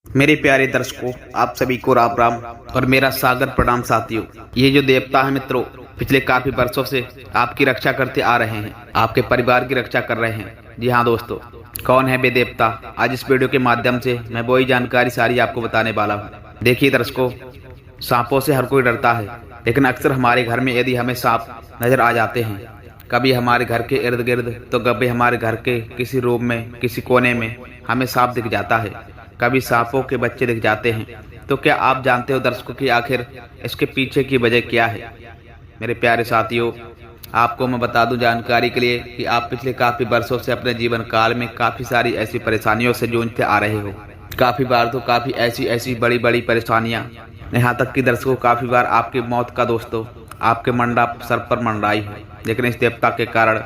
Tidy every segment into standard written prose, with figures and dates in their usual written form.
मेरे प्यारे दर्शकों, आप सभी को राम राम और मेरा सागर प्रणाम साथियों। ये जो देवता है मित्रों, पिछले काफी वर्षों से आपकी रक्षा करते आ रहे हैं, आपके परिवार की रक्षा कर रहे हैं। जी हाँ दोस्तों, कौन है वे देवता? आज इस वीडियो के माध्यम से मैं वही जानकारी सारी आपको बताने वाला हूँ। देखिए दर्शकों, सांपों से हर कोई डरता है, लेकिन अक्सर हमारे घर में यदि हमें सांप नजर आ जाते हैं, कभी हमारे घर के इर्द गिर्द तो कभी हमारे घर के किसी रूम में, किसी कोने में हमें सांप दिख जाता है, कभी सांपों के बच्चे दिख जाते हैं। तो क्या आप जानते हो दर्शकों कि आखिर इसके पीछे की वजह क्या है? मेरे प्यारे साथियों, आपको मैं बता दूं जानकारी के लिए कि आप पिछले काफ़ी वर्षों से अपने जीवन काल में काफ़ी सारी ऐसी परेशानियों से जूझते आ रहे हो। काफ़ी बार तो काफ़ी ऐसी बड़ी बड़ी परेशानियां, यहाँ तक कि दर्शकों काफ़ी बार आपकी मौत का दोस्तों आपके मंडा सर पर मंडराई है, लेकिन इस देवता के कारण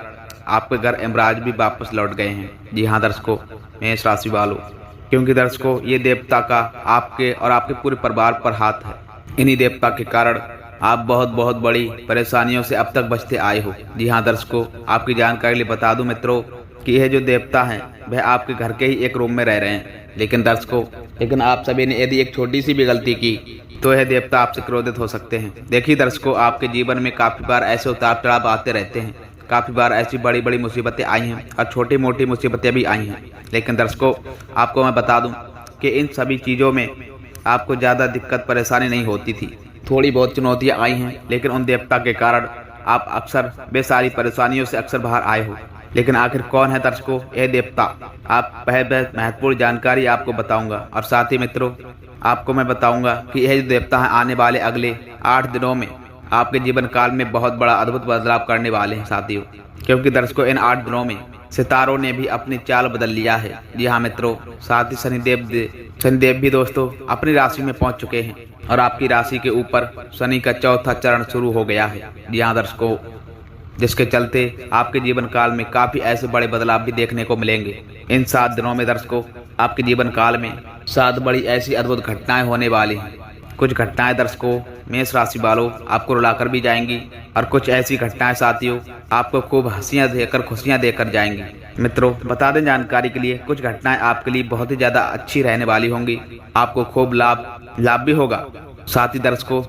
आपके घर यमराज भी वापस लौट गए हैं। जी हाँ दर्शकों, मेष राशि वालों, क्योंकि दर्शकों ये देवता का आपके और आपके पूरे परिवार पर हाथ है। इन्हीं देवता के कारण आप बहुत बड़ी परेशानियों से अब तक बचते आए हो। जी हाँ दर्शकों, आपकी जानकारी लिए बता दूं मित्रों कि यह जो देवता है वह आपके घर के ही एक रूम में रह रहे हैं। लेकिन आप सभी ने यदि एक छोटी सी भी गलती की तो यह देवता आपसे क्रोधित हो सकते हैं। देखिए दर्शकों, आपके जीवन में काफी बार ऐसे उतार चढ़ाव आते रहते हैं, काफी बार ऐसी बड़ी बड़ी मुसीबतें आई हैं और छोटी मोटी मुसीबतें भी आई हैं। लेकिन दर्शकों, आपको मैं बता दूं कि इन सभी चीज़ों में आपको ज़्यादा दिक्कत परेशानी नहीं होती थी। थोड़ी बहुत चुनौतियां आई हैं, लेकिन उन देवता के कारण आप अक्सर वे सारी परेशानियों से अक्सर बाहर आए हो। लेकिन आखिर कौन है दर्शकों यह देवता? आप पहले महत्वपूर्ण जानकारी आपको बताऊंगा, और साथ ही मित्रों आपको मैं बताऊंगा कि यह जो देवता है आने वाले अगले 8 दिनों में आपके जीवन काल में बहुत बड़ा अद्भुत बदलाव करने वाले हैं साथियों। क्योंकि दर्शकों इन 8 दिनों में सितारों ने भी अपनी चाल बदल लिया है। जी हाँ मित्रों, साथ ही शनिदेव भी दोस्तों अपनी राशि में पहुंच चुके हैं और आपकी राशि के ऊपर शनि का चौथा चरण शुरू हो गया है। जी हाँ दर्शकों, जिसके चलते आपके जीवन काल में काफी ऐसे बड़े बदलाव भी देखने को मिलेंगे। इन 7 दिनों में दर्शकों आपके जीवन काल में 7 बड़ी ऐसी अद्भुत घटनाएं होने वाली हैं। कुछ घटनाएं दर्शकों मेष राशि वालों आपको रुलाकर भी जाएंगी, और कुछ ऐसी घटनाएं साथियों आपको खूब हंसियां देकर खुशियां देकर जाएंगी। मित्रों बता दें जानकारी के लिए, कुछ घटनाएं आपके लिए बहुत ही ज्यादा अच्छी रहने वाली होंगी, आपको खूब लाभ भी होगा। साथ ही दर्शकों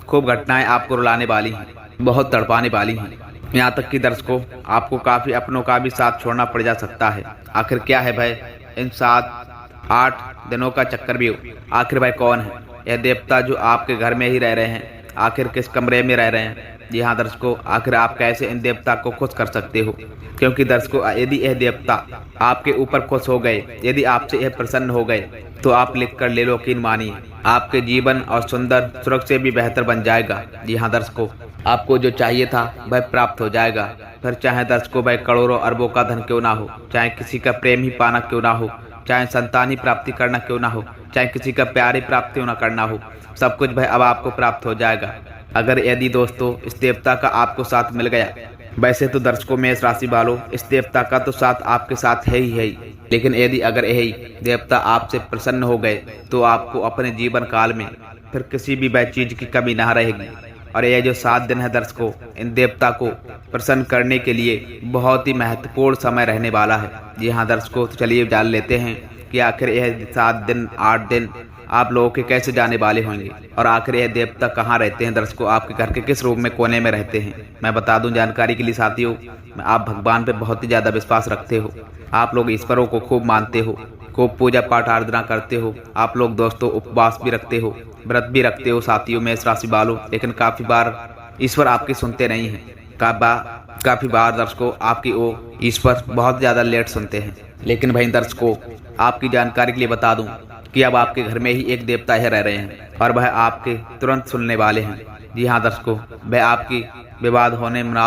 खूब घटनाएं आपको रुलाने वाली हैं, बहुत तड़पाने वाली हैं। यहाँ तक कि दर्शकों आपको काफी अपनों का भी साथ छोड़ना पड़ जा सकता है। आखिर क्या है भाई इन 7-8 दिनों का चक्कर भी? आखिर भाई कौन है यह देवता जो आपके घर में ही रह रहे हैं? आखिर किस कमरे में रह रहे हैं? जी हाँ दर्शकों, आखिर आप कैसे इन देवता को खुश कर सकते हो? क्योंकि दर्शकों यदि यह देवता आपके ऊपर खुश हो गए, यदि आपसे यह प्रसन्न हो गए, तो आप लिख कर ले लो, यकीन मानिए आपके जीवन और सुंदर सुरक्षा से भी बेहतर बन जाएगा। जी हाँ दर्शकों, आपको जो चाहिए था वह प्राप्त हो जाएगा। फिर चाहे दर्शकों भाई करोड़ों अरबों का धन क्यों ना हो, चाहे किसी का प्रेम ही पाना क्यों ना हो, चाहे संतान ही प्राप्ति करना क्यों ना हो, चाहे किसी का प्यार ही प्राप्ति होना करना हो, सब कुछ भाई अब आपको प्राप्त हो जाएगा, अगर यदि दोस्तों इस देवता का आपको साथ मिल गया। वैसे तो दर्शकों मेष राशि वालों इस देवता का तो साथ आपके साथ है ही, लेकिन यदि अगर यही देवता आपसे प्रसन्न हो गए तो आपको अपने जीवन काल में फिर किसी भी वह चीज की कमी ना रहेगी। और यह जो 7 दिन है दर्शकों इन देवता को प्रसन्न करने के लिए बहुत ही महत्वपूर्ण समय रहने वाला है। जी हाँ दर्शकों, तो चलिए जान लेते हैं कि आखिर यह 7 दिन 8 दिन आप लोगों के कैसे जाने वाले होंगे, और आखिर यह देवता कहाँ रहते हैं दर्शकों, आपके घर के किस रूम में कोने में रहते हैं। मैं बता दूं जानकारी के लिए साथियों, आप भगवान पे बहुत ही ज्यादा विश्वास रखते हो, आप लोग ईश्वरों को खूब मानते हो, खूब पूजा पाठ आराधना करते हो, आप लोग दोस्तों उपवास भी रखते हो, व्रत भी रखते हो साथियों मेष राशि वालों। लेकिन काफी बार ईश्वर आपकी सुनते नहीं है। काफी बार दर्शकों आपकी वो ईश्वर बहुत ज्यादा लेट सुनते हैं। लेकिन भाई दर्शकों आपकी जानकारी के लिए बता दूं कि अब आपके घर में ही एक देवता है रह रहे हैं, और वह आपके तुरंत सुनने वाले हैं। जी हाँ दर्शकों, वह आपकी मुराद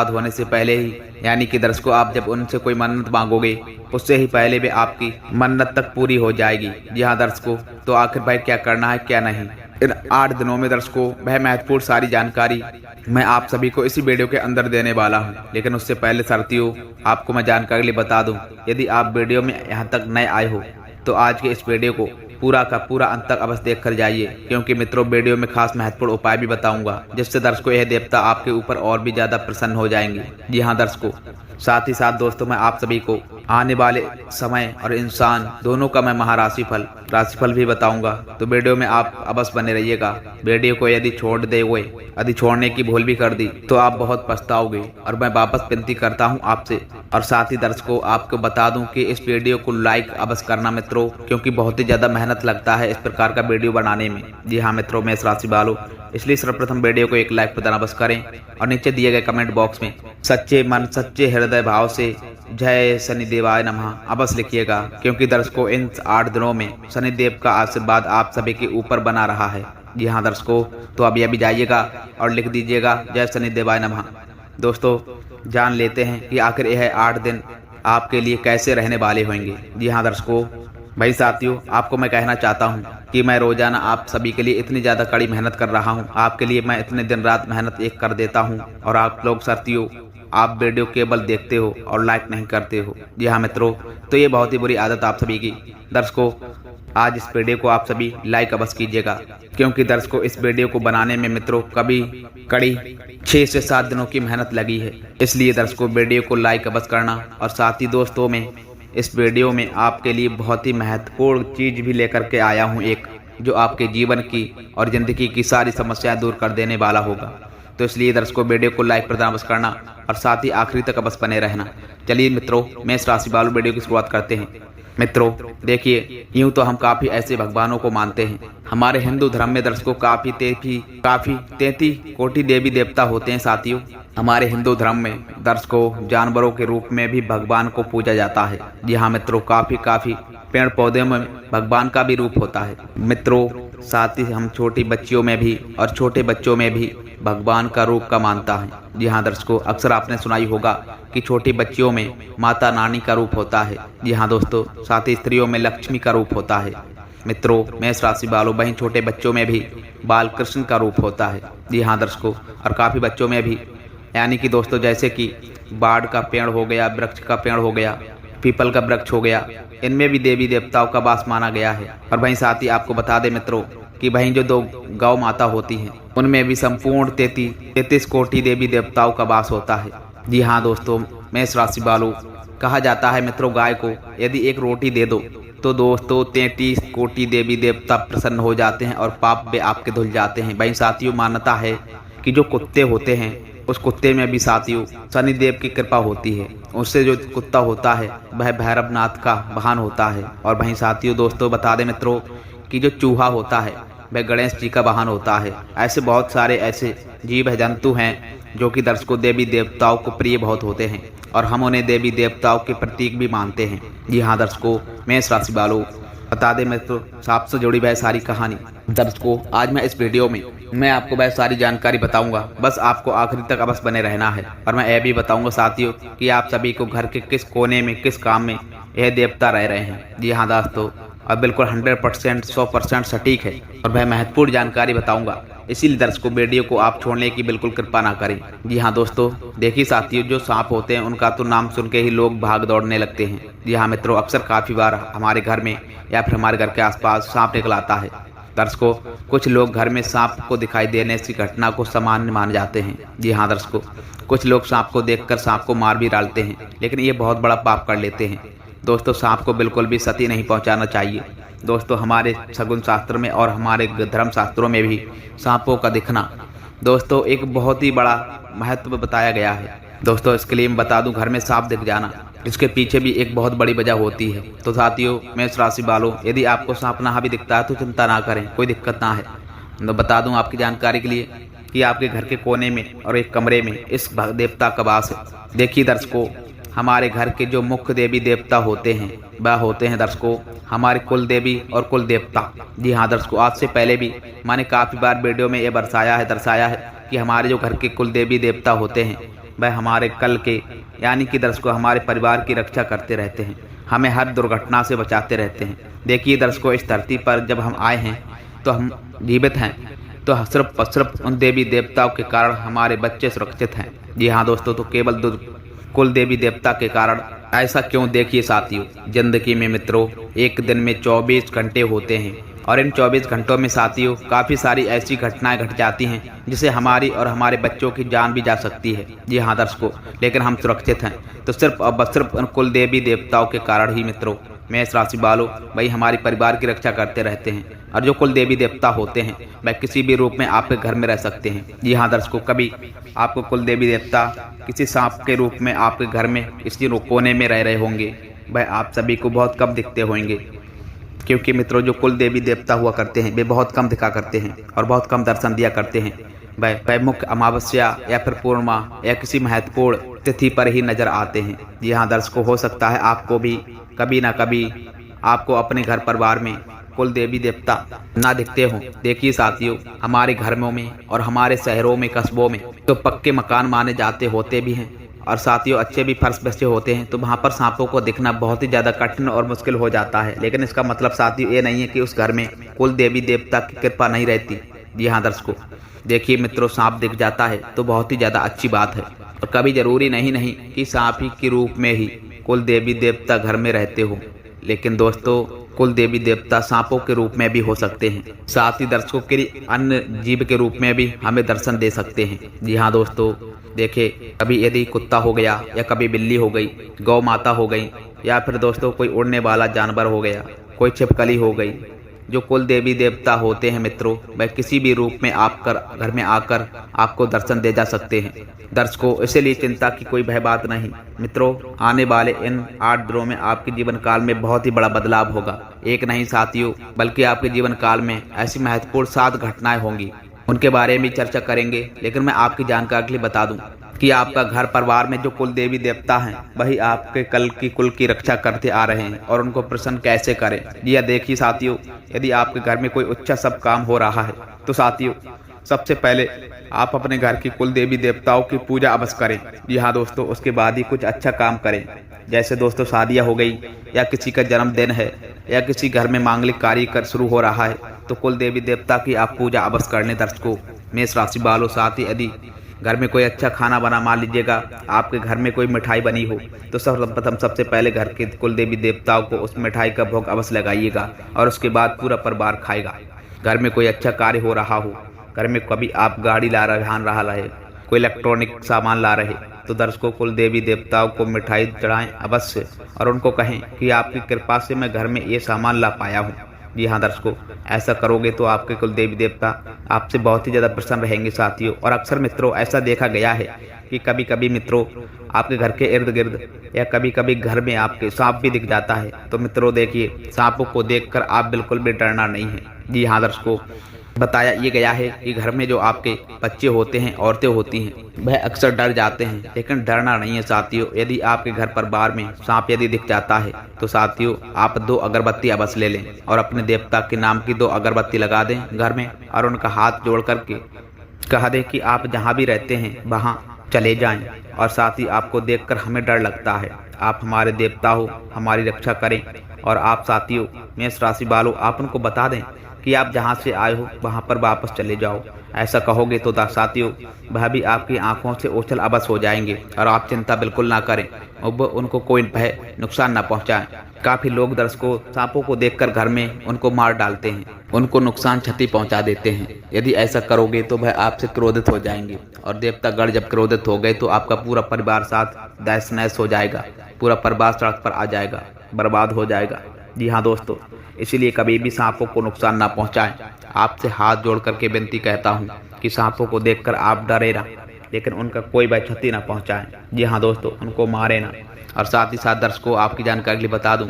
होने से पहले ही, यानी कि दर्शकों आप जब उनसे कोई मन्नत मांगोगे उससे ही पहले भी आपकी मन्नत तक पूरी हो जाएगी। जी हाँ दर्शकों, तो आखिर भाई क्या करना है क्या नहीं, इन 8 दिनों में दर्शकों वह महत्वपूर्ण सारी जानकारी मैं आप सभी को इसी वीडियो के अंदर देने वाला हूं। लेकिन उससे पहले साथियों आपको मैं जानकारी लिए बता दूं, यदि आप वीडियो में यहां तक नए आए हो तो आज के इस वीडियो को पूरा का पूरा अंत तक अवश्य देख कर जाइए, क्योंकि मित्रों वीडियो में खास महत्वपूर्ण उपाय भी बताऊंगा जिससे दर्शकों यह देवता आपके ऊपर और भी ज्यादा प्रसन्न हो जाएंगे। जी हाँ दर्शकों, साथ ही साथ दोस्तों मैं आप सभी को आने वाले समय और इंसान दोनों का मैं राशिफल भी बताऊंगा। तो वीडियो में आप अवश्य बने रहिएगा। वीडियो को यदि छोड़ दे हुए, यदि छोड़ने की भूल भी कर दी तो आप बहुत पछताओगे। और मैं वापस विनती करता हूं आपसे, और साथ ही दर्शकों आपको बता दूं कि इस वीडियो को लाइक अवश्य करना मित्रों, क्योंकि बहुत ही ज्यादा मेहनत लगता है इस प्रकार का वीडियो बनाने में। जी हाँ मित्रों, मेष राशि वालों, इसलिए सर्वप्रथम वीडियो को एक लाइक प्रदान अवश्य करें और नीचे दिए गए कमेंट बॉक्स में सच्चे मन सच्चे हृदय भाव से जय शनिदेवाय नमः अवश्य लिखिएगा, क्योंकि दर्शकों इन 8 दिनों में शनिदेव का आशीर्वाद आप सभी के ऊपर बना रहा है। जी हाँ दर्शकों, तो अभी जाइएगा और लिख दीजिएगा जय शनिदेवाय नमः। दोस्तों जान लेते हैं कि आखिर यह 8 दिन आपके लिए कैसे रहने वाले होंगे। जी हाँ दर्शकों, भाई साथियों, आपको मैं कहना चाहता हूँ कि मैं रोजाना आप सभी के लिए इतनी ज़्यादा कड़ी मेहनत कर रहा हूँ। आपके लिए मैं इतने दिन रात मेहनत एक कर देता हूँ, और आप लोग साथियों आप वीडियो केवल देखते हो और लाइक नहीं करते हो। जी हाँ मित्रों, तो ये बहुत ही बुरी आदत आप सभी की। दर्शकों आज इस वीडियो को आप सभी लाइक अवश्य कीजिएगा, क्योंकि दर्शकों इस वीडियो को बनाने में मित्रों कभी कड़ी 6 से 7 दिनों की मेहनत लगी है। इसलिए दर्शकों वीडियो को लाइक अवश्य करना, और साथ ही दोस्तों में इस वीडियो में आपके लिए बहुत ही महत्वपूर्ण चीज भी लेकर के आया हूँ, एक जो आपके जीवन की और जिंदगी की सारी समस्याएं दूर कर देने वाला होगा। तो इसलिए दर्शकों वीडियो को लाइक प्रदान अवश्य करना, और साथ ही आखिरी तक अवश्य बने रहना। चलिए मित्रों मेष राशि वालों वीडियो की शुरुआत करते हैं। मित्रों देखिए, यूं तो हम काफी ऐसे भगवानों को मानते हैं। हमारे हिंदू धर्म में दर्शकों काफी 33 कोटि देवी देवता होते हैं। साथियों हमारे हिंदू धर्म में दर्शकों जानवरों के रूप में भी भगवान को पूजा जाता है। जी हाँ मित्रों, काफी पेड़ पौधे में भगवान का भी रूप होता है। मित्रों साथ ही हम छोटी बच्चियों में भी और छोटे बच्चों में भी भगवान का रूप का मानता है। जी हाँ दर्शकों, अक्सर आपने सुना ही होगा कि छोटी बच्चियों में माता रानी का रूप होता है। जी हाँ दोस्तों, साथ ही स्त्रियों में लक्ष्मी का रूप होता है। मित्रों मेष राशि वालों, वहीं छोटे बच्चों में भी बाल कृष्ण का रूप होता है। जी हाँ दर्शकों, और काफी बच्चों में भी, यानी कि दोस्तों जैसे कि बाड़ का पेड़ हो गया, वृक्ष का पेड़ हो गया, पीपल का वृक्ष हो गया, इनमें भी देवी देवताओं का वास माना गया है। और वहीं साथ ही आपको बता दें मित्रों कि वहीं जो 2 गौ माता होती हैं उनमें भी संपूर्ण 33 कोटि देवी देवताओं का वास होता है। जी हाँ दोस्तों मेष राशि वालों, कहा जाता है मित्रों गाय को यदि एक रोटी दे दो तो दोस्तों 33 कोटि देवी देवता प्रसन्न हो जाते हैं और पाप भी आपके धुल जाते हैं। वहीं साथियों मान्यता है कि जो कुत्ते होते हैं उस कुत्ते में भी साथियों शनिदेव की कृपा होती है। उससे जो कुत्ता होता है वह भैरवनाथ का वाहन होता है। और वहीं साथियों दोस्तों बता दें मित्रों कि जो चूहा होता है वह गणेश जी का वाहन होता है। ऐसे बहुत सारे ऐसे जीव जंतु हैं जो कि दर्शकों देवी देवताओं को प्रिय बहुत होते हैं, और हम उन्हें देवी देवताओं के प्रतीक भी मानते हैं। जी हाँ दर्शकों मेष राशि वालों, बता दें मित्रों सांप से जुड़ी वह सारी कहानी। दर्शकों आज मैं इस वीडियो में मैं आपको वह सारी जानकारी बताऊंगा, बस आपको आखिरी तक अवश्य बने रहना है। और मैं यह भी बताऊंगा साथियों कि आप सभी को घर के किस कोने में किस काम में यह देवता रह रहे हैं। जी हाँ दोस्तों, और बिल्कुल 100% सटीक है, और वह महत्वपूर्ण जानकारी बताऊंगा। इसीलिए दर्शकों वीडियो को आप छोड़ने की बिल्कुल कृपा ना करें। जी हाँ दोस्तों देखिए साथियों, जो सांप होते हैं उनका तो नाम सुन के ही लोग भाग दौड़ने लगते हैं। जी हाँ मित्रों, अक्सर काफी बार हमारे घर में या फिर हमारे घर के आसपास सांप निकल आता है। दर्शकों कुछ लोग घर में सांप को दिखाई देने की घटना को सामान्य मान जाते हैं। जी हाँ दर्शकों, कुछ लोग सांप को देखकर सांप को मार भी डालते हैं, लेकिन ये बहुत बड़ा पाप कर लेते हैं। दोस्तों सांप को बिल्कुल भी क्षति नहीं पहुंचाना चाहिए। दोस्तों हमारे शगुन शास्त्र में और हमारे धर्म शास्त्रों में भी सांपों का दिखना दोस्तों एक बहुत ही बड़ा महत्व बताया गया है। दोस्तों इसके लिए मैं बता दूं, घर में सांप दिख जाना इसके पीछे भी एक बहुत बड़ी वजह होती है। तो साथियों मेष राशि वालों, यदि आपको सांप नहा भी दिखता है तो चिंता ना करें, कोई दिक्कत ना है। तो बता दूं आपकी जानकारी के लिए कि आपके घर के कोने में और एक कमरे में इस देवता का वास है। देखिए दर्शकों, हमारे घर के जो मुख्य देवी देवता होते हैं वह होते हैं दर्शकों हमारे कुल देवी और कुल देवता। जी हाँ दर्शकों, आज से पहले भी मैंने काफ़ी बार वीडियो में ये दर्शाया है कि हमारे जो घर के कुल देवी देवता होते हैं वह हमारे कल के यानी कि दर्शकों हमारे परिवार की रक्षा करते रहते हैं, हमें हर दुर्घटना से बचाते रहते हैं। देखिए दर्शकों, इस धरती पर जब हम आए हैं तो हम जीवित हैं तो सिर्फ उन देवी देवताओं के कारण हमारे बच्चे सुरक्षित हैं। जी हाँ दोस्तों, तो केवल कुल देवी देवता के कारण। ऐसा क्यों? देखिए साथियों, जिंदगी में मित्रों एक दिन में 24 घंटे होते हैं और इन 24 घंटों में साथियों काफ़ी सारी ऐसी घटनाएं घट जाती हैं जिससे हमारी और हमारे बच्चों की जान भी जा सकती है। जी हाँ दर्शकों, लेकिन हम सुरक्षित हैं तो सिर्फ और बस सिर्फ उन कुल देवी देवताओं के कारण ही मित्रों। मेष राशि वालों, वही हमारे परिवार की रक्षा करते रहते हैं और जो कुल देवी देवता होते हैं वह किसी भी रूप में आपके घर में रह सकते हैं। जी हाँ दर्शकों, कभी आपको कुल देवी देवता किसी सांप के रूप में आपके घर में किसी कोने में रह रहे होंगे, वह आप सभी को बहुत कम दिखते होंगे, क्योंकि मित्रों जो कुल देवी देवता हुआ करते हैं वे बहुत कम दिखा करते हैं और बहुत कम दर्शन दिया करते हैं। वह मुख्य अमावस्या या फिर पूर्णिमा या किसी महत्वपूर्ण तिथि पर ही नजर आते हैं। जी हाँ दर्शकों, हो सकता है आपको भी कभी ना कभी आपको अपने घर परिवार में कुल देवी देवता ना दिखते हों। देखिए साथियों, हमारे घरों में और हमारे शहरों में कस्बों में तो पक्के मकान माने जाते होते भी हैं और साथियों अच्छे भी फर्श बचे होते हैं, तो वहाँ पर सांपों को दिखना बहुत ही ज़्यादा कठिन और मुश्किल हो जाता है। लेकिन इसका मतलब साथियों ये नहीं है कि उस घर में कुल देवी देवता की कृपा नहीं रहती। जी हाँ दर्शकों, देखिए मित्रों, सांप दिख जाता है तो बहुत ही ज़्यादा अच्छी बात है और कभी जरूरी नहीं कि सांप ही के रूप में ही कुल देवी देवता घर में रहते हो, लेकिन दोस्तों कुल देवी देवता सांपों के रूप में भी हो सकते हैं। साथ ही दर्शकों के अन्य जीव के रूप में भी हमें दर्शन दे सकते हैं। जी हाँ दोस्तों, देखिए कभी यदि कुत्ता हो गया या कभी बिल्ली हो गई, गौ माता हो गई या फिर दोस्तों कोई उड़ने वाला जानवर हो गया, कोई छिपकली हो गई, जो कुल देवी देवता होते हैं मित्रों, वह किसी भी रूप में आपकर घर में आकर आपको दर्शन दे जा सकते हैं। दर्शकों, इसलिए चिंता की कोई भय बात नहीं मित्रों। आने वाले इन 8 दिनों में आपके जीवन काल में बहुत ही बड़ा बदलाव होगा। एक नहीं साथियों, बल्कि आपके जीवन काल में ऐसी महत्वपूर्ण 7 घटनाएं होंगी, उनके बारे में चर्चा करेंगे। लेकिन मैं आपकी जानकारी के लिए बता दूं कि आपका घर परिवार में जो कुल देवी देवता हैं वही आपके कल की कुल की रक्षा करते आ रहे हैं और उनको प्रसन्न कैसे करें। यह देखिए साथियों, यदि आपके घर में कोई उच्च सब काम हो रहा है तो साथियों सबसे पहले आप अपने घर की कुल देवी देवताओं की पूजा अवश्य करें। जी हाँ दोस्तों, उसके बाद ही कुछ अच्छा काम करें। जैसे दोस्तों शादियाँ हो गई या किसी का जन्मदिन है या किसी घर में मांगलिक कार्य कर शुरू हो रहा है तो कुल देवी देवता की आप पूजा अवश्य कर लें। दर्शकों, मेष राशि वालों, साथ ही यदि घर में कोई अच्छा खाना बना, मान लीजिएगा आपके घर में कोई मिठाई बनी हो तो सर्वप्रथम सबसे पहले घर के कुल देवी देवताओं को उस मिठाई का भोग अवश्य लगाइएगा और उसके बाद पूरा परिवार खाएगा। घर में कोई अच्छा कार्य हो रहा हो, घर में कभी आप गाड़ी ला रहा है, कोई इलेक्ट्रॉनिक सामान ला रहे, तो दर्शकों कुल देवी देवताओं को मिठाई चढ़ाएं अवश्य और उनको कहें कि आपकी कृपा से मैं घर में ये सामान ला पाया हूँ। जी हाँ दर्शकों, ऐसा करोगे तो आपके कुल देवी देवता आपसे बहुत ही ज़्यादा प्रसन्न रहेंगे साथियों। और अक्सर मित्रों ऐसा देखा गया है कि कभी कभी मित्रों आपके घर के इर्द गिर्द या कभी कभी घर में आपके सांप भी दिख जाता है। तो मित्रों देखिए, सांपों को देखकर आप बिल्कुल भी डरना नहीं है। जी हाँ दर्शकों, बताया ये गया है कि घर में जो आपके बच्चे होते हैं, औरतें होती हैं, वह अक्सर डर जाते हैं, लेकिन डरना नहीं है साथियों। यदि आपके घर परिवार में सांप यदि दिख जाता है तो साथियों आप 2 अगरबत्ती अवश्य ले लें और अपने देवता के नाम की 2 अगरबत्ती लगा दें घर में और उनका हाथ जोड़ करके कहा दें कि आप जहाँ भी रहते हैं वहाँ चले जाएं और साथ ही आपको देखकर हमें डर लगता है, आप हमारे देवता हो, हमारी रक्षा करें। और आप साथियों मेष राशि वालों, आप उनको बता दें कि आप जहां से आए हो वहां पर वापस चले जाओ। ऐसा कहोगे तो साथियों वह भी आपकी आंखों से ओझल अवश्य हो जाएंगे और आप चिंता बिल्कुल ना करें और उनको कोई भय नुकसान ना पहुंचाएं। काफी लोग दर्शकों सांपों को देखकर घर में उनको मार डालते हैं, उनको नुकसान क्षति पहुंचा देते हैं। यदि ऐसा करोगे तो वह आपसे क्रोधित हो जाएंगे और देवतागण जब क्रोधित हो गए तो आपका पूरा परिवार साथ तहस नहस हो जाएगा, पूरा परिवार सड़क पर आ जाएगा, बर्बाद हो जाएगा। जी हाँ दोस्तों, इसीलिए कभी भी सांपों को नुकसान ना पहुंचाएं। आपसे हाथ जोड़ करके विनती कहता हूं कि सांपों को देखकर आप डरे ना, लेकिन उनका कोई भी क्षति ना पहुंचाएं। जी हाँ दोस्तों, उनको मारे ना। और साथ ही साथ दर्शकों आपकी जानकारी के लिए बता दूं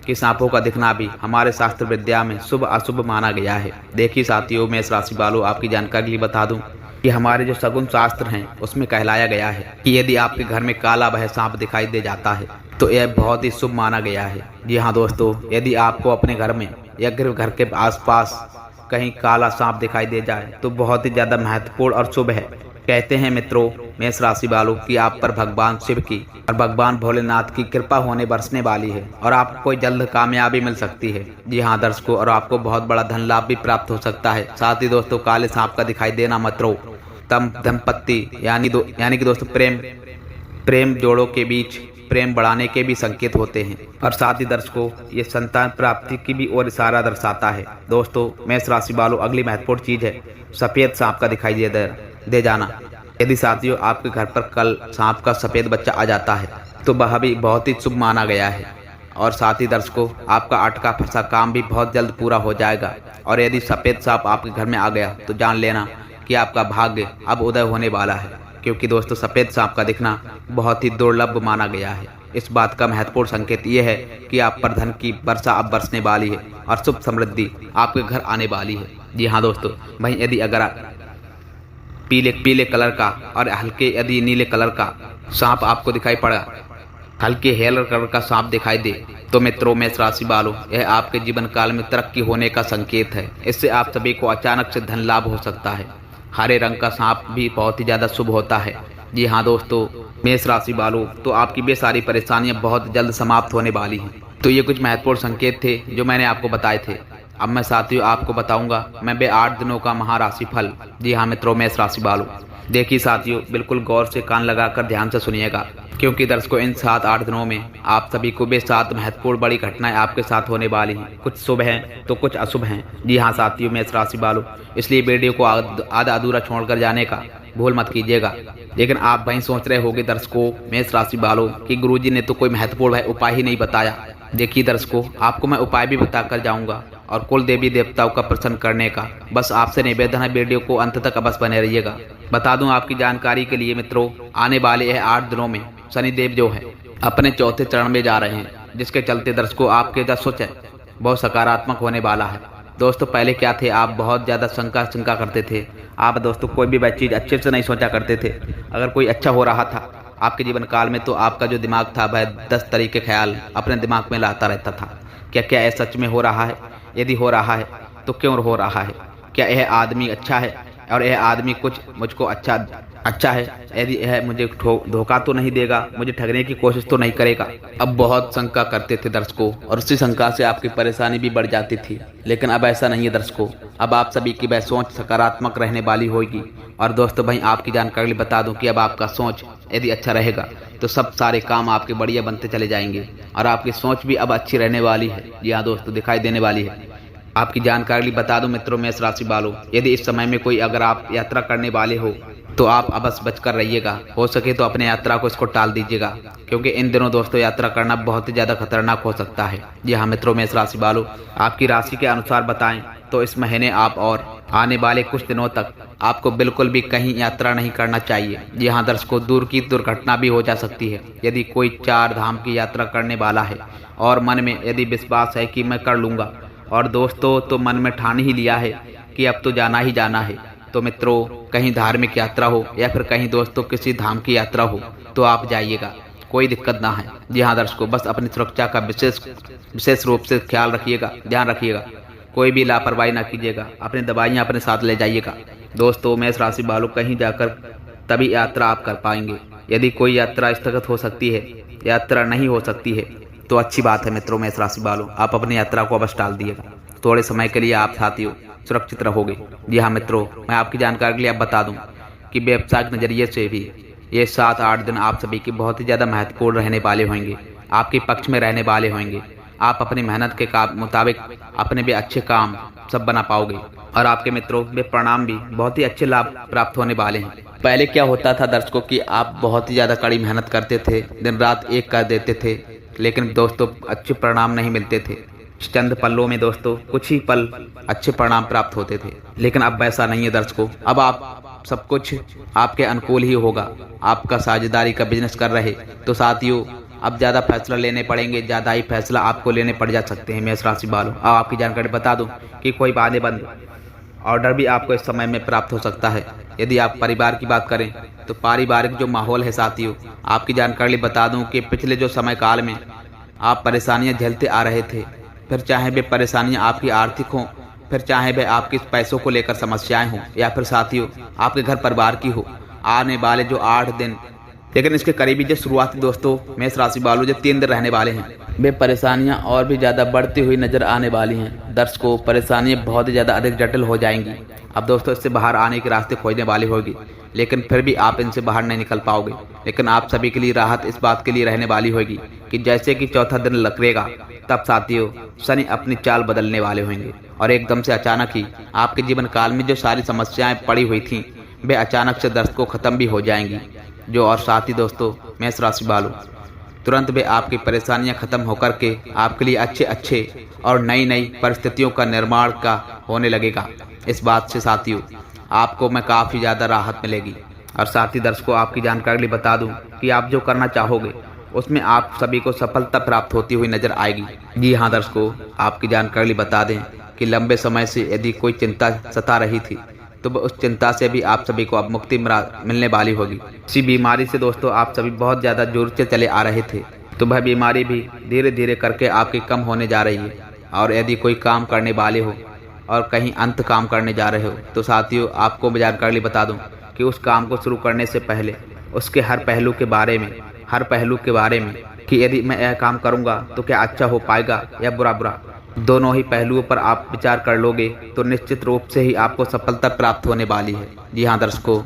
कि सांपों का दिखना भी हमारे शास्त्र विद्या में शुभ अशुभ माना गया है। देखिए साथियों मेष राशि वालों, आपकी जानकारी के लिए बता दूं कि हमारे जो सगुन शास्त्र हैं उसमें कहलाया गया है कि यदि आपके घर में काला वह सांप दिखाई दे जाता है तो यह बहुत ही शुभ माना गया है। जी हाँ दोस्तों, यदि आपको अपने घर में या घर के आसपास कहीं काला सांप दिखाई दे जाए तो बहुत ही ज्यादा महत्वपूर्ण और शुभ है। कहते हैं मित्रों मेष राशि वालों कि आप पर भगवान शिव की और भगवान भोलेनाथ की कृपा होने बरसने वाली है और आपको जल्द कामयाबी मिल सकती है। जी हाँ दर्शकों, और आपको बहुत बड़ा धन लाभ भी प्राप्त हो सकता है। साथ ही दोस्तों काले सांप का दिखाई देना मित्रों दंपत्ति यानी कि दोस्तों प्रेम जोड़ों के बीच प्रेम बढ़ाने के भी संकेत होते हैं और साथ ही दर्शकों ये संतान प्राप्ति की भी ओर इशारा दर्शाता है। दोस्तों मेष राशि वालों, अगली महत्वपूर्ण चीज है सफेद सांप का दिखाई दे जाना। यदि साथियों आपके घर पर कल सांप का सफेद बच्चा आ जाता है तो वह भी बहुत ही शुभ माना गया है। और साथ ही दर्शकों आपका अटका फंसा काम भी बहुत जल्द पूरा हो जाएगा। और यदि सफेद सांप आपके घर में आ गया तो जान लेना कि आपका भाग्य अब उदय होने वाला है, क्योंकि दोस्तों सफेद सांप का दिखना बहुत ही दुर्लभ माना गया है। इस बात का महत्वपूर्ण संकेत ये है कि आप पर धन की वर्षा अब बरसने वाली है और शुभ समृद्धि आपके घर आने वाली है। जी हाँ दोस्तों, वहीं यदि अगर पीले कलर का और हल्के यदि नीले कलर का सांप आपको दिखाई पड़ा, हल्के हेलर कलर का सांप दिखाई दे, तो मित्रों मेष राशि वालों यह आपके जीवन काल में तरक्की होने का संकेत है। इससे आप सभी को अचानक से धन लाभ हो सकता है। हरे रंग का सांप भी बहुत ही ज्यादा शुभ होता है। जी हाँ दोस्तों मेष राशि वालों, तो आपकी वे सारी परेशानियां बहुत जल्द समाप्त होने वाली हैं। तो ये कुछ महत्वपूर्ण संकेत थे जो मैंने आपको बताए थे। अब मैं साथियों आपको बताऊंगा मैं वे 8 दिनों का महाराशि फल। जी हाँ मित्रों मेष राशि वालों, देखिए साथियों बिल्कुल गौर से कान लगाकर ध्यान से सुनिएगा, क्योंकि दर्शकों इन 7-8 दिनों में आप सभी को वे 7 महत्वपूर्ण बड़ी घटनाएं आपके साथ होने वाली हैं। कुछ शुभ हैं तो कुछ अशुभ हैं। जी हाँ साथियों मेष राशि वालों, इसलिए वीडियो को आधा अधूरा छोड़कर जाने का भूल मत कीजिएगा। लेकिन आप वहीं सोच रहे होंगे दर्शकों मेष राशि वालों कि गुरुजी ने तो कोई महत्वपूर्ण उपाय ही नहीं बताया। देखिए दर्शकों आपको मैं उपाय भी बताकर जाऊंगा और कुल देवी देवताओं का प्रसन्न करने का। बस आपसे निवेदन है वीडियो को अंत तक अवश्य बने रहिएगा। बता दूं आपकी जानकारी के लिए मित्रों, आने वाले 8 दिनों में शनिदेव जो है अपने चौथे चरण में जा रहे हैं, जिसके चलते दर्शकों आपके जो सोच है बहुत सकारात्मक होने वाला है। दोस्तों पहले क्या थे, आप बहुत ज्यादा शंका करते थे। आप दोस्तों कोई भी चीज अच्छे से नहीं सोचा करते थे। अगर कोई अच्छा हो रहा था आपके जीवन काल में तो आपका जो दिमाग था वह 10 तरीके ख्याल अपने दिमाग में लाता रहता था। क्या यह सच में हो रहा है? यदि हो रहा है तो क्यों हो रहा है? क्या यह आदमी अच्छा है और यह आदमी कुछ मुझको अच्छा है? यदि यह मुझे धोखा तो नहीं देगा, मुझे ठगने की कोशिश तो नहीं करेगा? अब बहुत शंका करते थे दर्शकों और उसी शंका से आपकी परेशानी भी बढ़ जाती थी। लेकिन अब ऐसा नहीं है दर्शकों, अब आप सभी की वह सोच सकारात्मक रहने वाली होगी। और दोस्तों भाई आपकी जानकारी बता दूं कि अब आपका सोच यदि अच्छा रहेगा तो सब सारे काम आपके बढ़िया बनते चले जाएंगे और आपकी सोच भी अब अच्छी रहने वाली है। जी हाँ दोस्तों दिखाई देने वाली है। आपकी जानकारी बता दूं मित्रों मेष राशि वालों, यदि इस समय में कोई अगर आप यात्रा करने वाले हो तो आप अवश्य बचकर रहिएगा। हो सके तो अपने यात्रा को इसको टाल दीजिएगा, क्योंकि इन दिनों दोस्तों यात्रा करना बहुत ही ज्यादा खतरनाक हो सकता है। जी हाँ मित्रों मेष राशि वालों, आपकी राशि के अनुसार बताएं तो इस महीने आप और आने वाले कुछ दिनों तक आपको बिल्कुल भी कहीं यात्रा नहीं करना चाहिए। जी हाँ दर्शकों, दूर की दुर्घटना भी हो जा सकती है। यदि कोई 4 धाम की यात्रा करने वाला है और मन में यदि विश्वास है कि मैं कर लूंगा और दोस्तों तो मन में ठान ही लिया है कि अब तो जाना ही जाना है, तो मित्रों कहीं धार्मिक यात्रा हो या फिर कहीं दोस्तों किसी धाम की यात्रा हो तो आप जाइएगा, कोई दिक्कत ना है। जी हाँ दर्शकों, बस अपनी सुरक्षा का विशेष रूप से ख्याल रखिएगा, ध्यान रखिएगा, कोई भी लापरवाही ना कीजिएगा, अपनी दवाइयाँ अपने साथ ले जाइएगा। दोस्तों मेष राशि वालों, कहीं जाकर तभी यात्रा आप कर पाएंगे। यदि कोई यात्रा स्थगित हो सकती है, यात्रा नहीं हो सकती है तो अच्छी बात है मित्रों मेष राशि वालों, आप अपनी यात्रा को अवश्य टाल दिएगा। थोड़े समय के लिए आप साथियों सुरक्षित रहोगे। जी हाँ मित्रों, मैं आपकी जानकारी के लिए आप बता दूं कि व्यवसायिक नजरिए से भी ये 7-8 दिन आप सभी के बहुत ही ज़्यादा महत्वपूर्ण रहने वाले होंगे, आपके पक्ष में रहने वाले होंगे। आप अपनी मेहनत के मुताबिक अपने भी अच्छे काम सब बना पाओगे और आपके मित्रों वे परिणाम भी बहुत ही अच्छे लाभ प्राप्त होने वाले हैं। पहले क्या होता था दर्शकों कि आप बहुत ही ज़्यादा कड़ी मेहनत करते थे, दिन रात एक कर देते थे, लेकिन दोस्तों अच्छे परिणाम नहीं मिलते थे। चंद पलों में दोस्तों कुछ ही पल अच्छे परिणाम प्राप्त होते थे। लेकिन अब वैसा नहीं है दर्शकों, अब आप सब कुछ आपके अनुकूल ही होगा। आपका साझेदारी का बिजनेस कर रहे तो साथियों अब ज़्यादा फैसला लेने पड़ेंगे, ज़्यादा ही फैसला आपको लेने पड़ जा सकते हैं मेष राशि वालों। अब आपकी जानकारी बता दूं कि कोई बाधेबंद ऑर्डर भी आपको इस समय में प्राप्त हो सकता है। यदि आप परिवार की बात करें तो पारिवारिक जो माहौल है साथियों, आपकी जानकारी बता दूं कि पिछले जो समय काल में आप परेशानियां झेलते आ रहे थे, फिर चाहे वे परेशानियां आपकी आर्थिक हों, फिर चाहे वे आपके पैसों को लेकर समस्याएं हों, या फिर साथियों आपके घर परिवार की हो, आने वाले जो 8 दिन लेकिन इसके करीबी जो शुरुआती दोस्तों मेष राशि वालों जो 3 दिन रहने वाले हैं, वे परेशानियां और भी ज़्यादा बढ़ती हुई नजर आने वाली हैं। दर्शकों, परेशानियां बहुत ही ज़्यादा अधिक जटिल हो जाएंगी। अब दोस्तों इससे बाहर आने के रास्ते खोजने वाली होगी, लेकिन फिर भी आप इनसे बाहर नहीं निकल पाओगे। लेकिन आप सभी के लिए राहत इस बात के लिए रहने वाली होगी कि जैसे कि चौथा दिन लगेगा, तब साथियों शनि अपनी चाल बदलने वाले होंगे और एकदम से अचानक ही आपके जीवन काल में जो सारी समस्याएं पड़ी हुई थी, वे अचानक से दर्शकों खत्म भी हो जाएंगी। जो और साथ ही दोस्तों मेष राशि वालों, तुरंत वे आपकी परेशानियां खत्म होकर के आपके लिए अच्छे और नई परिस्थितियों का निर्माण का होने लगेगा। इस बात से साथियों आपको मैं काफ़ी ज़्यादा राहत मिलेगी। और साथ ही दर्शकों आपकी जानकारी लिए बता दूं कि आप जो करना चाहोगे उसमें आप सभी को सफलता प्राप्त होती हुई नजर आएगी। जी हाँ दर्शकों, आपकी जानकारी लिए बता दें कि लंबे समय से यदि कोई चिंता सता रही थी तो उस चिंता से भी आप सभी को अब मुक्ति मिलने वाली होगी। इसी बीमारी से दोस्तों आप सभी बहुत ज़्यादा जोर से चले आ रहे थे, तो वह बीमारी भी धीरे धीरे करके आपकी कम होने जा रही है। और यदि कोई काम करने वाले हो और कहीं अंत काम करने जा रहे हो, तो साथियों आपको मैं जानकारी बता दूं कि उस काम को शुरू करने से पहले उसके हर पहलू के बारे में कि यदि मैं यह काम करूंगा तो क्या अच्छा हो पाएगा या बुरा, दोनों ही पहलुओं पर आप विचार कर लोगे तो निश्चित रूप से ही आपको सफलता प्राप्त होने वाली है। जी हाँ दर्शकों,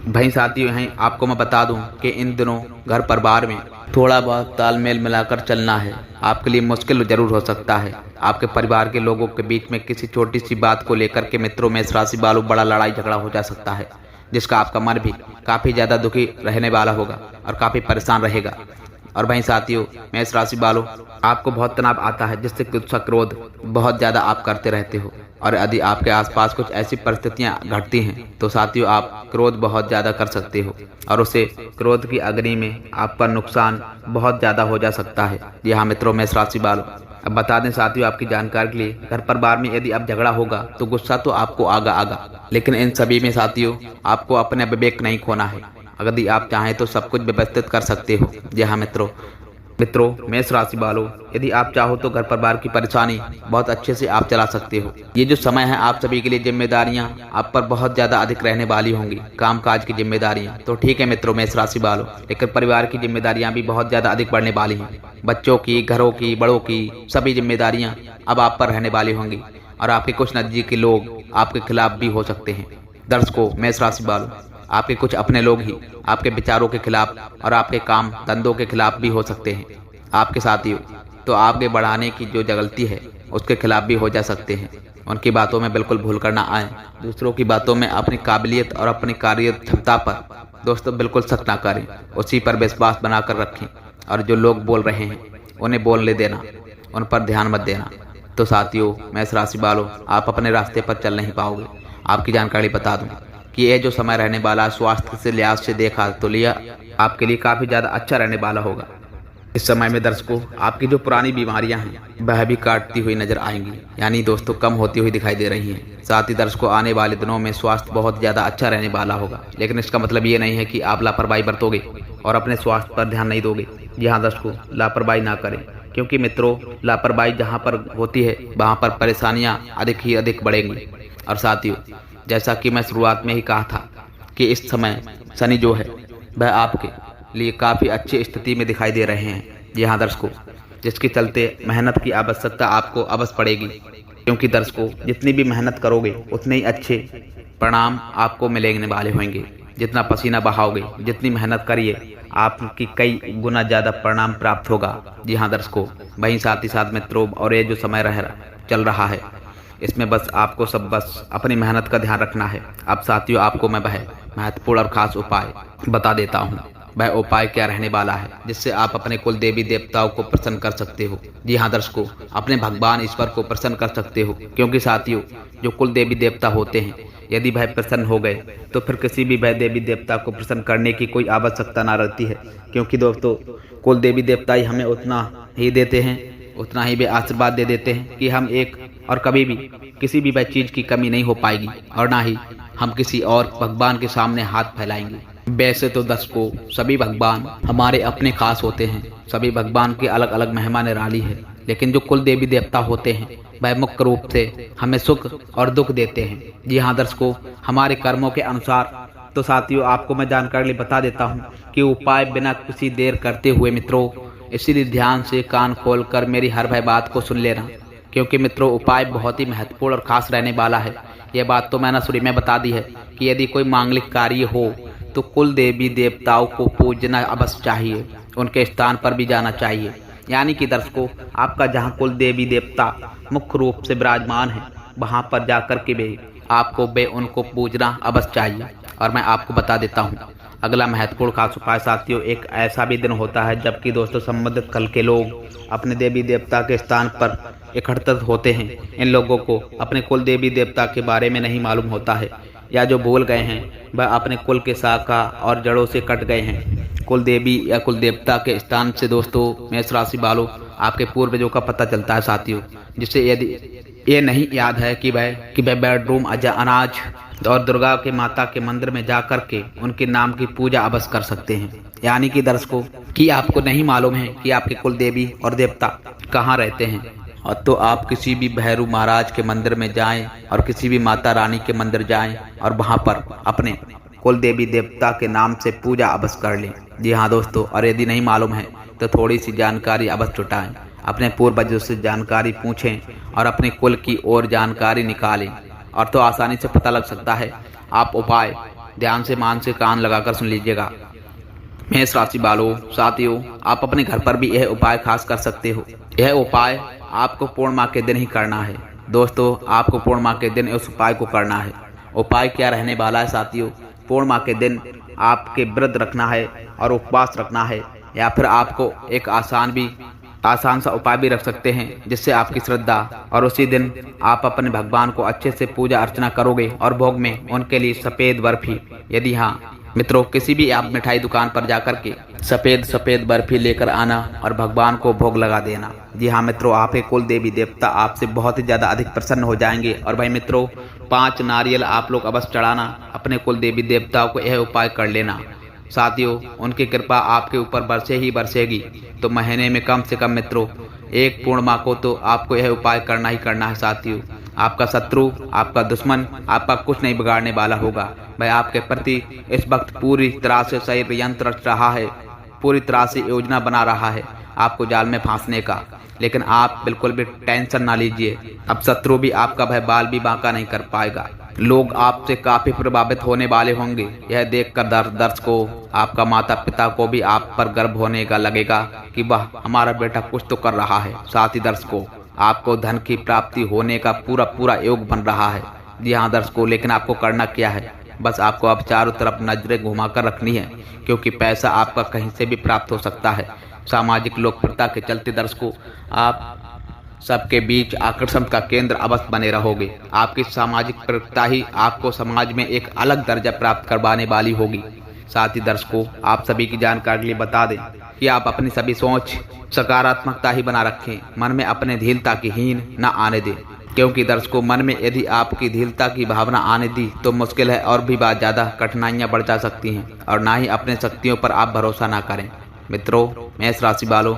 भाई साथियों यहीं आपको मैं बता दूं कि इन दिनों घर परिवार में थोड़ा बहुत तालमेल मिलाकर चलना है। आपके लिए मुश्किल जरूर हो सकता है। आपके परिवार के लोगों के बीच में किसी छोटी सी बात को लेकर के मित्रों मेष राशि वालों बड़ा लड़ाई झगड़ा हो जा सकता है, जिसका आपका मन भी काफ़ी ज़्यादा दुखी रहने वाला होगा और काफ़ी परेशान रहेगा। और भाई साथियों मेष राशि वालों, आपको बहुत तनाव आता है, जिससे गुस्सा क्रोध बहुत ज़्यादा आप करते रहते हो। और यदि आपके आसपास कुछ ऐसी परिस्थितियां घटती हैं तो साथियों आप क्रोध बहुत ज़्यादा कर सकते हो और उसे क्रोध की अग्नि में आपका नुकसान बहुत ज़्यादा हो जा सकता है। जी हाँ मित्रों मेष राशि वालों, अब बता दें साथियों आपकी जानकारी के लिए, घर परिवार में यदि अब झगड़ा होगा तो गुस्सा तो आपको आगा, लेकिन इन सभी में साथियों आपको अपने विवेक नहीं खोना है। यदि आप चाहें तो सब कुछ व्यवस्थित कर सकते हो। जी हाँ मित्रों मेष राशि वालों, यदि आप चाहो तो घर परिवार की परेशानी बहुत अच्छे से आप चला सकते हो। ये जो समय है आप सभी के लिए जिम्मेदारियां आप पर बहुत ज्यादा अधिक रहने वाली होंगी, कामकाज की जिम्मेदारियां तो ठीक है मित्रों मेष राशि वालों, लेकिन परिवार की जिम्मेदारियां भी बहुत ज्यादा अधिक बढ़ने वाली हैं। बच्चों की, घरों की, बड़ों की सभी जिम्मेदारियां अब आप पर रहने वाली होंगी और आपके कुछ नजदीकी लोग आपके खिलाफ भी हो सकते हैं। दर्शकों मेष राशि वालों, आपके कुछ अपने लोग ही आपके विचारों के खिलाफ और आपके काम धंधों के खिलाफ भी हो सकते हैं। आपके साथियों तो आगे बढ़ाने की जो गलती है उसके खिलाफ भी हो जा सकते हैं। उनकी बातों में बिल्कुल भूल कर ना आए। दूसरों की बातों में अपनी काबिलियत और अपनी कार्य क्षमता पर दोस्तों बिल्कुल शक ना करें, उसी पर विश्वास बनाकर रखें। और जो लोग बोल रहे हैं उन्हें बोलने देना, उन पर ध्यान मत देना। तो साथियों मेष राशि वालों, आप अपने रास्ते पर चल नहीं पाओगे। आपकी जानकारी बता दूं कि यह जो समय रहने वाला स्वास्थ्य से लिहाज से देखा तो लिया आपके लिए काफ़ी ज़्यादा अच्छा रहने वाला होगा। इस समय में दर्शकों आपकी जो पुरानी बीमारियां हैं वह भी काटती हुई नजर आएंगी, यानी दोस्तों कम होती हुई दिखाई दे रही हैं। साथ ही दर्शकों आने वाले दिनों में स्वास्थ्य बहुत ज़्यादा अच्छा रहने वाला होगा, लेकिन इसका मतलब ये नहीं है कि आप लापरवाही बरतोगे और अपने स्वास्थ्य पर ध्यान नहीं दोगे। जी हाँ दर्शकों, लापरवाही ना करें, क्योंकि मित्रों लापरवाही जहाँ पर होती है वहाँ पर परेशानियाँ अधिक बढ़ेंगी। और साथियों जैसा कि मैं शुरुआत में ही कहा था कि इस समय शनि जो है वह आपके लिए काफ़ी अच्छी स्थिति में दिखाई दे रहे हैं। जी हाँ दर्शकों, जिसके चलते मेहनत की आवश्यकता आपको अवश्य पड़ेगी, क्योंकि दर्शकों जितनी भी मेहनत करोगे उतने ही अच्छे परिणाम आपको मिलने वाले होंगे। जितना पसीना बहाओगे, जितनी मेहनत करिए, आपकी कई गुना ज़्यादा परिणाम प्राप्त होगा। जी हाँ दर्शकों, वहीं साथ ही साथ मित्रों और ये जो समय चल रहा है इसमें बस आपको बस अपनी मेहनत का ध्यान रखना है। अब साथियों आपको मैं वह महत्वपूर्ण और खास उपाय बता देता हूँ। वह उपाय क्या रहने वाला है जिससे आप अपने कुल देवी देवताओं को प्रसन्न कर सकते हो। जी हाँ दर्शकों, अपने भगवान ईश्वर को प्रसन्न कर सकते हो, क्योंकि साथियों जो कुल देवी देवता होते हैं यदि वह प्रसन्न हो गए तो फिर किसी भी वह देवी देवता को प्रसन्न करने की कोई आवश्यकता ना रहती है, क्योंकि दोस्तों कुल देवी देवता ही हमें उतना ही देते हैं, उतना ही वे आशीर्वाद दे देते हैं कि हम एक और कभी भी किसी भी वह चीज़ की कमी नहीं हो पाएगी और ना ही हम किसी और भगवान के सामने हाथ फैलाएंगे। वैसे तो दर्शकों सभी भगवान हमारे अपने खास होते हैं, सभी भगवान की अलग अलग महिमा निराली है, लेकिन जो कुल देवी देवता होते हैं वह मुख्य रूप से हमें सुख और दुख देते हैं। जी हाँ दर्शकों, हमारे कर्मों के अनुसार तो साथियों आपको मैं जानकारी लिए बता देता हूँ कि उपाय बिना किसी देर करते हुए मित्रों, इसीलिए ध्यान से कान खोलकर मेरी हर भाई बात को सुन लेना, क्योंकि मित्रों उपाय बहुत ही महत्वपूर्ण और खास रहने वाला है। यह बात तो मैंने शुरू में बता दी है कि यदि कोई मांगलिक कार्य हो तो कुल देवी देवताओं को पूजना अवश्य चाहिए, उनके स्थान पर भी जाना चाहिए। यानी कि दर्शकों, आपका जहाँ कुल देवी देवता मुख्य रूप से विराजमान है वहाँ पर जाकर के भी आपको उनको पूजना अवश्य चाहिए। और मैं आपको बता देता हूँ अगला महत्वपूर्ण खास उपाय साथियों, एक ऐसा भी दिन होता है जबकि दोस्तों संबंधित कल के लोग अपने देवी देवता के स्थान पर इकट्ठित होते हैं। इन लोगों को अपने कुल देवी देवता के बारे में नहीं मालूम होता है, या जो भूल गए हैं वह अपने कुल के शाखा और जड़ों से कट गए हैं। कुल देवी या कुल देवता के स्थान से दोस्तों मेष राशि वालों आपके पूर्वजों का पता चलता है साथियों, जिससे यदि ये नहीं याद है कि वह बेडरूम अनाज और दुर्गा के माता के मंदिर में जाकर के उनके नाम की पूजा अवश्य कर सकते हैं। यानी कि दर्शकों कि आपको नहीं मालूम है कि आपके कुल देवी और देवता कहाँ रहते हैं, और तो आप किसी भी भैरू महाराज के मंदिर में जाएं और किसी भी माता रानी के मंदिर जाएं और वहां पर अपने कुल देवी देवता के नाम से पूजा अवश्य कर लें। जी हाँ दोस्तों, और यदि नहीं मालूम है तो थोड़ी सी जानकारी अवश्य जुटाएं, अपने पूर्वजों से जानकारी पूछें और अपने कुल की ओर जानकारी निकालें, और तो आसानी से पता लग सकता है। आप उपाय ध्यान से मान से कान लगाकर सुन लीजिएगा। मेष राशि वालों साथियों, आप अपने घर पर भी यह उपाय खास कर सकते हो। यह उपाय आपको पूर्णिमा के दिन ही करना है दोस्तों, आपको पूर्णिमा के दिन उस उपाय को करना है। उपाय क्या रहने वाला है साथियों, पूर्णिमा के दिन आपके व्रत रखना है और उपवास रखना है, या फिर आपको एक आसान सा उपाय भी रख सकते हैं जिससे आपकी श्रद्धा, और उसी दिन आप अपने भगवान को अच्छे से पूजा अर्चना करोगे और भोग में उनके लिए सफ़ेद बर्फी, यदि हाँ मित्रों किसी भी आप मिठाई दुकान पर जाकर के सफ़ेद बर्फी लेकर आना और भगवान को भोग लगा देना। जी हाँ मित्रों, आपके कुल देवी देवता आपसे बहुत ही ज़्यादा अधिक प्रसन्न हो जाएंगे। और भाई मित्रों 5 नारियल आप लोग अवश्य चढ़ाना, अपने कुल देवी देवताओं को यह उपाय कर लेना साथियों, उनकी कृपा आपके ऊपर बरसे ही बरसेगी। तो महीने में कम से कम मित्रों एक पूर्णिमा को तो आपको यह उपाय करना ही करना है साथियों। आपका शत्रु, आपका दुश्मन आपका कुछ नहीं बिगाड़ने वाला होगा। भाई आपके प्रति इस वक्त पूरी तरह से षड्यंत्र रच रहा है, पूरी तरह से योजना बना रहा है आपको जाल में फांसने का, लेकिन आप बिल्कुल भी टेंशन ना लीजिए। अब शत्रु भी आपका भय बाल भी बांका नहीं कर पाएगा। लोग आपसे काफी प्रभावित होने वाले होंगे। यह देखकर दर्शकों आपका माता पिता को भी आप पर गर्व होने का लगेगा कि वाह हमारा बेटा कुछ तो कर रहा है। साथ ही दर्शकों आपको धन की प्राप्ति होने का पूरा योग बन रहा है। जी हाँ दर्शकों, लेकिन आपको करना क्या है, बस आपको अब चारों तरफ नजरें घुमाकर रखनी है, क्योंकि पैसा आपका कहीं से भी प्राप्त हो सकता है। सामाजिक लोकप्रियता के चलते दर्शकों आप सबके बीच आकर्षण का केंद्र अवश्य बने रहोगे। आपकी सामाजिक प्रवृत्ति ही आपको समाज में एक अलग दर्जा प्राप्त करवाने वाली होगी। साथ ही दर्शकों आप सभी की जानकारी के लिए बता दें कि आप अपनी सभी सोच सकारात्मकता ही बना रखें, मन में अपने धीरता की हीन न आने दें, क्योंकि दर्शकों मन में यदि आपकी धीरता की भावना आने दी तो मुश्किल है और भी बात ज़्यादा कठिनाइयाँ बढ़ जा सकती हैं, और ना ही अपने शक्तियों पर आप भरोसा ना करें। मित्रों मेष राशि वालों,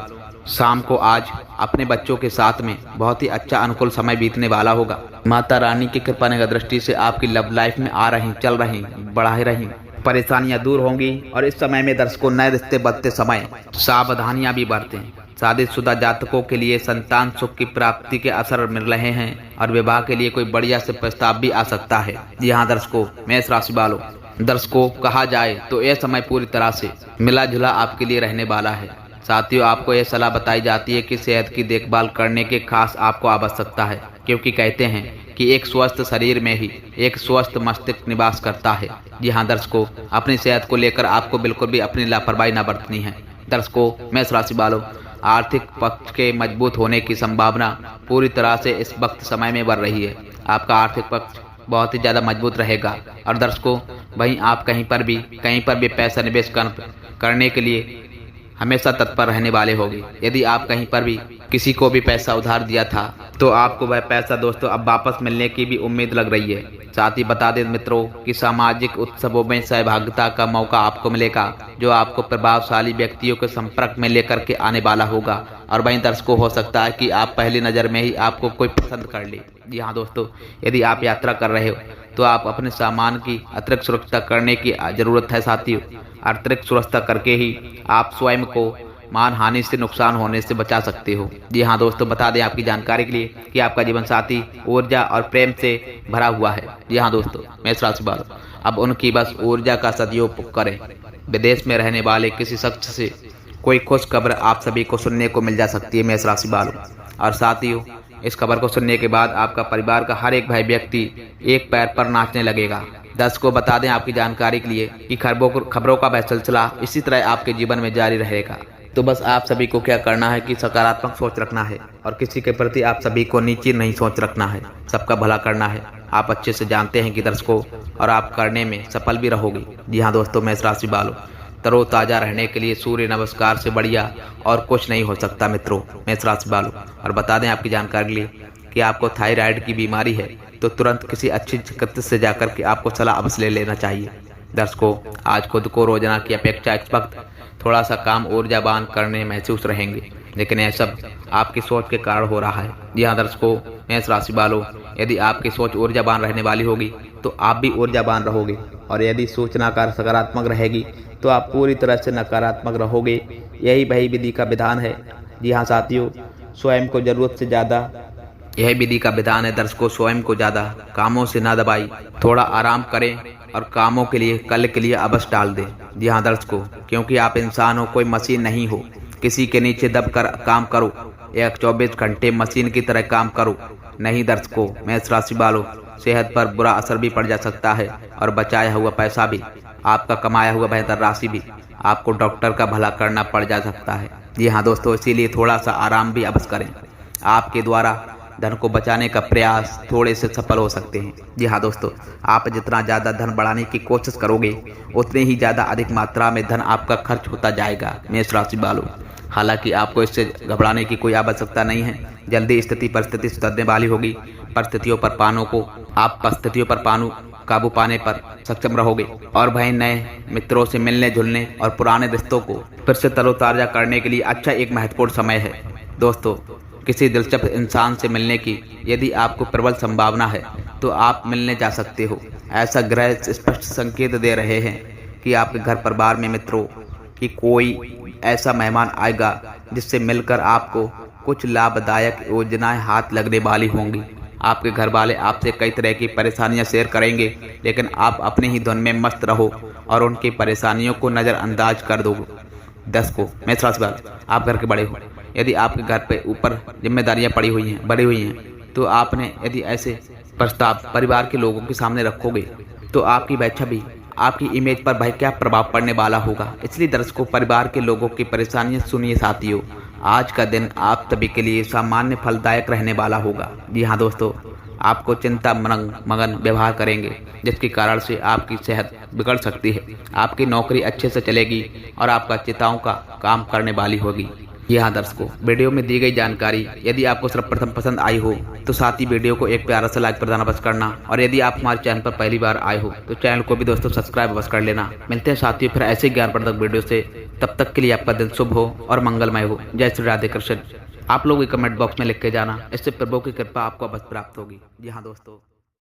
शाम को आज अपने बच्चों के साथ में बहुत ही अच्छा अनुकूल समय बीतने वाला होगा। माता रानी की कृपा निगाह दृष्टि से आपकी लव लाइफ में आ रही चल रही बढ़ा रही परेशानियां दूर होंगी, और इस समय में दर्शकों नए रिश्ते बढ़ते समय सावधानियां भी बरतें। शादीशुदा जातकों के लिए संतान सुख की प्राप्ति के असर मिल रहे हैं और विवाह के लिए कोई बढ़िया से प्रस्ताव भी आ सकता है। जी हाँ दर्शकों मेष राशि वालों, दर्शकों कहा जाए तो यह समय पूरी तरह से मिला जुला आपके लिए रहने वाला है। साथियों आपको यह सलाह बताई जाती है कि सेहत की देखभाल करने के खास आपको आवश्यकता है, क्योंकि कहते हैं कि एक स्वस्थ शरीर में ही एक स्वस्थ मस्तिष्क निवास करता है। जी हाँ दर्शकों, अपनी सेहत को लेकर आपको बिल्कुल भी अपनी लापरवाही न बरतनी है। दर्शकों मेष राशि वालों, आर्थिक पक्ष के मजबूत होने की संभावना पूरी तरह से इस वक्त समय में बढ़ रही है। आपका आर्थिक पक्ष बहुत ही ज़्यादा मजबूत रहेगा। और दर्शकों वहीं आप कहीं पर भी पैसा निवेश करने के लिए हमेशा तत्पर रहने वाले होंगे। यदि आप कहीं पर भी किसी को भी पैसा उधार दिया था तो आपको वह पैसा दोस्तों अब वापस मिलने की भी उम्मीद लग रही है। साथ ही बता दें मित्रों कि सामाजिक उत्सवों में सहभागिता का मौका आपको मिलेगा, जो आपको प्रभावशाली व्यक्तियों के संपर्क में लेकर के आने वाला होगा। और वहीं दर्शकों, हो सकता है कि आप पहली नज़र में ही आपको कोई पसंद कर ले। जी हाँ दोस्तों, यदि आप यात्रा कर रहे हो तो आप अपने सामान की अतिरिक्त सुरक्षा करने की जरूरत है साथियों। अतिरिक्त सुरक्षा करके ही आप स्वयं को मानहानि से, नुकसान होने से बचा सकते हो। जी हाँ दोस्तों, बता दें आपकी जानकारी के लिए कि आपका जीवन साथी ऊर्जा और प्रेम से भरा हुआ है। जी हाँ दोस्तों, मेष राशि वालों, अब उनकी बस ऊर्जा का सदुपयोग करें। विदेश में रहने वाले किसी शख्स से कोई खुश खबर आप सभी को सुनने को मिल जा सकती है मेष राशि वालों। और साथियों, इस खबर को सुनने के बाद आपका परिवार का हर एक भाई व्यक्ति एक पैर पर नाचने लगेगा। दर्शकों, बता दें आपकी जानकारी के लिए कि खबरों का वह सिलसिला इसी तरह आपके जीवन में जारी रहेगा। तो बस आप सभी को क्या करना है कि सकारात्मक सोच रखना है और किसी के प्रति आप सभी को नीचे नहीं सोच रखना है, सबका भला करना है। आप अच्छे से जानते हैं कि दर्शकों, और आप करने में सफल भी रहोगे। जी हाँ दोस्तों, मेष राशि वालों, तरोताजा रहने के लिए सूर्य नमस्कार से बढ़िया और कुछ नहीं हो सकता मित्रों, मेष राशि वालों। और बता दें आपकी जानकारी के लिए कि आपको थायराइड की बीमारी है तो तुरंत किसी अच्छी चिकित्सक से जाकर के आपको सलाह अवश्य ले लेना चाहिए। दर्शकों, आज खुद को रोजाना की अपेक्षा इस वक्त थोड़ा सा काम ऊर्जावान करने महसूस रहेंगे, लेकिन यह सब आपकी सोच के कारण हो रहा है। जी हाँ दर्शकों, मेष राशि वालों, यदि आपकी सोच ऊर्जावान रहने वाली होगी तो आप भी ऊर्जावान रहोगे, और यदि सोच सकारात्मक रहेगी तो आप पूरी तरह से नकारात्मक रहोगे। यही वही विधि का विधान है। जी हाँ साथियों, स्वयं को जरूरत से ज़्यादा, यह विधि का विधान है दर्शकों, स्वयं को ज़्यादा कामों से ना दबाई, थोड़ा आराम करें और कामों के लिए कल के लिए अवश्य टाल दें। जी हाँ दर्शकों, क्योंकि आप इंसान हो, कोई मशीन नहीं हो। किसी के नीचे दब कर काम करो, 24 घंटे मशीन की तरह काम करो नहीं। दर्शकों, मेष राशि वालों, सेहत पर बुरा असर भी पड़ जा सकता है और बचाया हुआ पैसा भी, आपका कमाया हुआ बेहतर राशि भी आपको डॉक्टर का भला करना पड़ जा सकता है। जी हाँ दोस्तों, इसीलिए थोड़ा सा आराम भी अवश्य करें। आपके द्वारा धन को बचाने का प्रयास थोड़े से सफल हो सकते हैं। जी हाँ दोस्तों, आप जितना ज़्यादा धन बढ़ाने की कोशिश करोगे उतने ही ज़्यादा अधिक मात्रा में धन आपका खर्च होता जाएगा मेष राशि वालों। हालांकि आपको इससे घबराने की कोई आवश्यकता नहीं है। जल्दी परिस्थिति सुधरने वाली होगी। परिस्थितियों पर काबू पाने पर सक्षम रहोगे और भाई नए मित्रों से मिलने जुलने और पुराने रिश्तों को फिर से तरोताजा करने के लिए अच्छा एक महत्वपूर्ण समय है। दोस्तों, किसी दिलचस्प इंसान से मिलने की यदि आपको प्रबल संभावना है तो आप मिलने जा सकते हो। ऐसा ग्रह स्पष्ट संकेत दे रहे हैं कि आपके घर परिवार में मित्रों की कोई ऐसा मेहमान आएगा जिससे मिलकर आपको कुछ लाभदायक योजनाएं हाथ लगने वाली होंगी। आपके घर वाले आपसे कई तरह की परेशानियां शेयर करेंगे, लेकिन आप अपने ही धुन में मस्त रहो और उनकी परेशानियों को नज़रअंदाज कर दो। दर्शकों, मेष राशि वालों, आप घर के बड़े हो। यदि आपके घर पे ऊपर जिम्मेदारियां बढ़ी हुई हैं तो आपने यदि ऐसे प्रस्ताव परिवार के लोगों के सामने रखोगे तो आपकी छवि, आपकी इमेज पर भाई क्या प्रभाव पड़ने वाला होगा। इसलिए दर्शकों, परिवार के लोगों की परेशानियां सुनिए साथियों। आज का दिन आप सभी के लिए सामान्य फलदायक रहने वाला होगा। जी हाँ दोस्तों, आपको चिंता मगन व्यवहार करेंगे जिसके कारण से आपकी सेहत बिगड़ सकती है। आपकी नौकरी अच्छे से चलेगी और आपका चिंताओं का काम करने वाली होगी। यहाँ दर्शकों, वीडियो में दी गई जानकारी यदि आपको सर्वप्रथम पसंद आई हो तो साथ ही वीडियो को एक प्यारा सा लाइक प्रदान अवश्य करना, और यदि आप हमारे चैनल पर पहली बार आए हो तो चैनल को भी दोस्तों सब्सक्राइब अवश्य कर लेना। मिलते हैं साथियों फिर ऐसे ज्ञानवर्धक वीडियो से। तब तक के लिए आपका दिन शुभ हो और मंगलमय हो। जय श्री राधे कृष्ण। आप लोग कमेंट बॉक्स में लिख के जाना, इससे प्रभु की कृपा आपको अवश्य प्राप्त होगी। जी हाँ दोस्तों।